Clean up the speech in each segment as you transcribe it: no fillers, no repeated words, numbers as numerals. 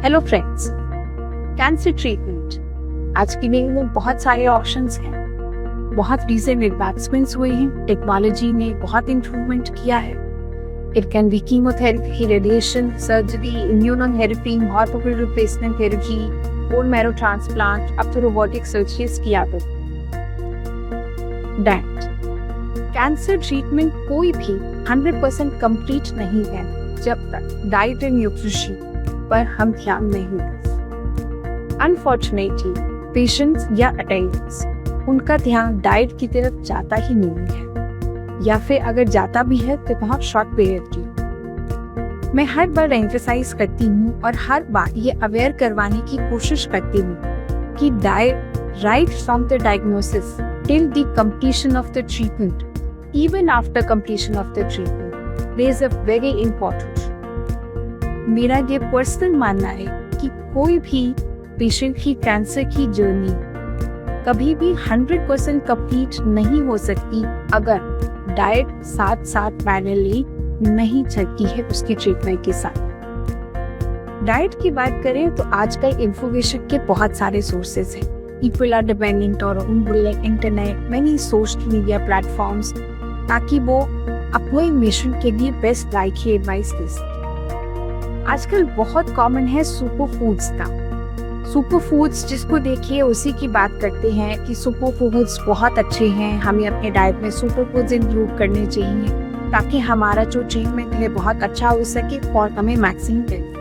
Hello friends, cancer treatment आज की date में बहुत सारे ऑप्शंस हैं। बहुत रिसेंट एडवांसमेंट्स हुए हैं, टेक्नोलॉजी ने बहुत इम्प्रूवमेंट किया है। It can be chemotherapy, radiation, surgery, immunotherapy, heart replacement therapy, bone marrow transplant, अब तो रोबोटिक सर्जरीज की आदत। डाइट कैंसर ट्रीटमेंट कोई भी 100% कंप्लीट नहीं है जब तक डाइट एंड न्यूट्रिशन पर हम ध्यान नहीं दें। अनफॉर्चुनेटली पेशेंट्स या अटेंडेंट्स उनका ध्यान डाइट की तरफ जाता ही नहीं है, या फिर अगर जाता भी है तो बहुत शॉर्ट पीरियड की। मैं हर बार एम्फसाइज करती हूँ और हर बार ये अवेयर करवाने की कोशिश करती हूँ कि diet right from the diagnosis till the completion of the treatment, even after completion of the treatment, plays a very important role. मेरा ये पर्सनल मानना है कि कोई भी पेशेंट की कैंसर की जर्नी कभी भी 100% कंप्लीट नहीं हो सकती अगर डाइट साथ साथ पैरेलली नहीं चलती है उसकी ट्रीटमेंट के साथ। डाइट की बात करें तो आजकल इंफॉर्मेशन के बहुत सारे सोर्सेज हैं। People are dependent on internet, many social media platforms, ताकि वो अपने मिशन के लिए बेस्ट लाइक की एडवाइस दे सके। आजकल बहुत कॉमन है सुपर फूड्स का। सुपर फूड्स जिसको देखिए उसी की बात करते हैं कि सुपर फूड्स बहुत अच्छे हैं, हमें अपने डाइट में सुपर फूड्स इंक्लूड करने चाहिए ताकि हमारा जो ट्रीटमेंट है बहुत अच्छा हो सके और हमें मैक्सिमम बेनिफिट।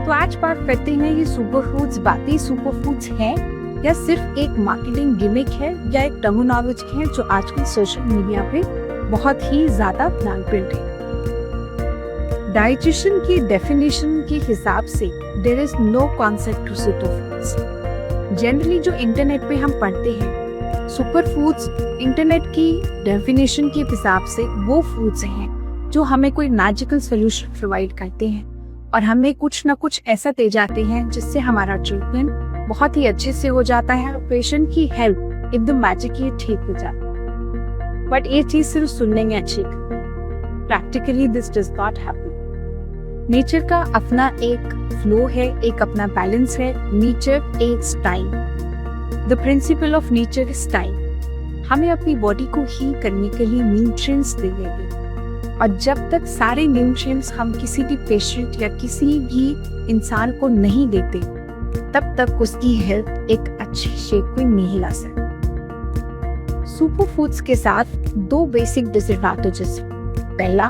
तो आज बात करते हैं ये सुपर फूड्स बातें सुपर फूड्स हैं या सिर्फ एक मार्केटिंग गिमिक है या एक टर्मिनोलॉजी है जो आजकल सोशल मीडिया पे बहुत ही ज्यादा रैंपेंट है। डाइजेशन की डेफिनेशन के हिसाब से there is no concept to super foods. Generally जो इंटरनेट पे हम पढ़ते हैं सुपर फूड्स, इंटरनेट की डेफिनेशन के हिसाब से वो फूड्स हैं जो हमें कोई मैजिकल सोल्यूशन प्रोवाइड करते हैं और हमें कुछ ना कुछ ऐसा दे जाते हैं जिससे हमारा ट्रीटमेंट बहुत ही अच्छे से हो जाता है और पेशेंट की हेल्थ एकदम मैजिकली ठीक हो जाती है। बट ये चीज सिर्फ सुनने में अच्छी, practically this does not happen. Nature का अपना एक फ्लो है, एक अपना बैलेंस है। Nature is time, the principle of nature is time. हमें अपनी बॉडी को हील करने के लिए न्यूट्रिएंट्स देंगे और जब तक सारे न्यूट्रिएंट्स हम किसी भी पेशेंट या किसी भी इंसान को नहीं देते तब तक उसकी हेल्थ एक अच्छी शेप में नहीं ला सकती। सुपर फूड्स के साथ दो बेसिक डिसएडवांटेजेस। पहला,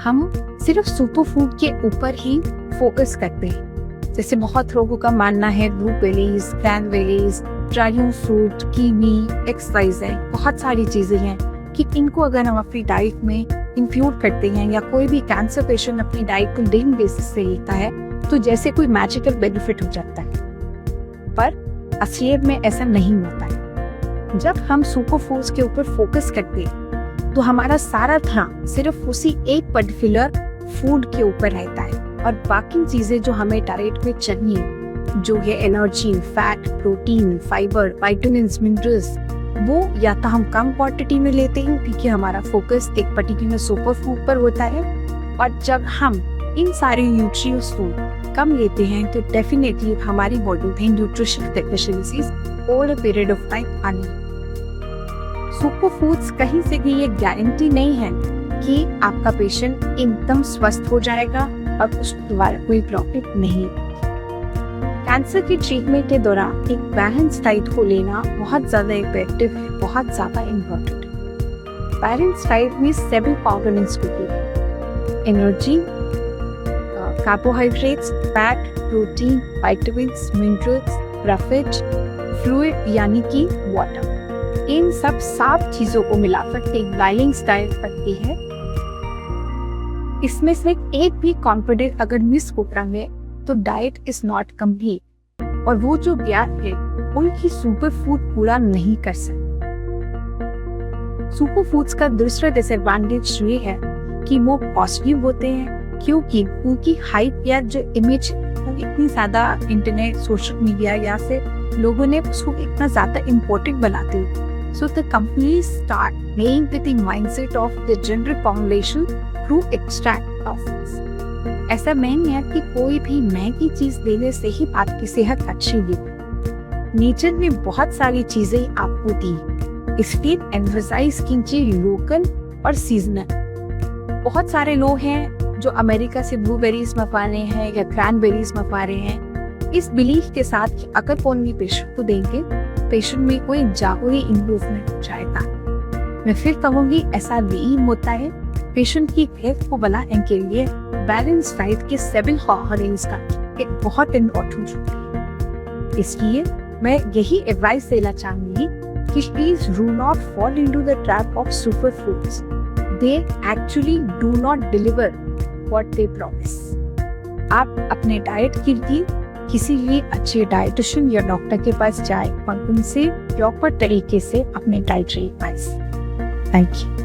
हम सिर्फ सुपर फूड के ऊपर ही फोकस करते हैं। जैसे बहुत लोगों का मानना है blueberries, cranberries, dragon fruit, kiwi, exercise है, बहुत सारी चीजें हैं कि इनको अगर हम अपनी डाइट में इंक्लूड करते हैं या कोई भी कैंसर पेशेंट अपनी डाइट को डेली बेसिस से लेता है तो जैसे कोई मैजिकल बेनिफिट हो जाता है, पर असलियत में ऐसा नहीं होता है। जब हम सुपर फूड्स के ऊपर फोकस करते हैं तो हमारा सारा ध्यान सिर्फ उसी एक पर्टिकुलर फूड के ऊपर रहता है और बाकी चीजें जो हमें डाइट में चाहिए, जो है energy, fat, protein, fibre, vitamins, minerals, वो या तो हम कम क्वांटिटी में लेते हैं क्योंकि हमारा फोकस एक पर्टिकुलर सुपर फूड पर होता है, और जब हम इन सारे न्यूट्रिएंट्स को कम लेते हैं तो डेफिनेटली हमारी बॉडी में nutrition deficiencies over a period of time आनी। सुपर फूड्स कहीं से भी ये गारंटी नहीं है कि आपका पेशेंट एकदम स्वस्थ हो जाएगा और उसके द्वारा कोई प्रॉब्लम नहीं। कैंसर की ट्रीटमेंट के दौरान एक बैलेंस डाइट को लेना बहुत ज्यादा इफेक्टिव है, बहुत ज्यादा इम्पोर्टेंट है। बैलेंस डाइट में 7 कंपोनेंट्स होती है: energy, carbohydrates, fat, protein, vitamins, minerals, profit, fluid यानी कि वाटर। इन सब 7 चीजों को मिलाकर एक बैलेंस डाइट बनती है। इसमें से एक भी कंपोनेंट अगर मिस होता है तो डाइट इज नॉट कंप्लीट और वो जो गैप है उनकी सुपर फूड पूरा नहीं कर सकते। सुपर फूड्स का दूसरा डिसएडवांटेज ये है कि वो कॉस्टली होते हैं क्योंकि उनकी हाइप या जो इमेज इतनी ज्यादा इंटरनेट, सोशल मीडिया या से लोगों ने उसको इतना ज्यादा इम्पोर्टेंट बनाते हैं। So the companies start playing with the mindset of the general population through extract profits. ऐसा नहीं है कि कोई भी महंगी चीज लेने से ही आपकी सेहत अच्छी होगी। नेचर में बहुत सारी चीजें आपको दी, इसलिए एम्फसाइज कीजिए लोकल और सीजनल। बहुत सारे लोग हैं जो अमेरिका से ब्लूबेरीज मंगवा रहे हैं या क्रैनबेरीज मंगवा रहे हैं, इस बिलीफ के साथ कि अगर कौन भी पेशेंट को देंगे, पेशेंट में कोई जागरूक इम्प्रूवमेंट हो जाएगा। मैं फिर कहूंगी, ऐसा नहीं होता है। पेशेंट की हेल्थ को बनाने के लिए बैलेंस डाइट के 7 कंपोनेंट्स का एक बहुत इम्पोर्टेंट रोल है। इसलिए मैं यही एडवाइस देना चाहूंगी कि please do not fall into the trap of super foods. They actually do not deliver what they promise. आप अपने डाइट के लिए किसी भी अच्छे डाइटिशियन या डॉक्टर के पास जाए और उनसे प्रॉपर तरीके से अपने डाइटरी एडवाइस। Thank you.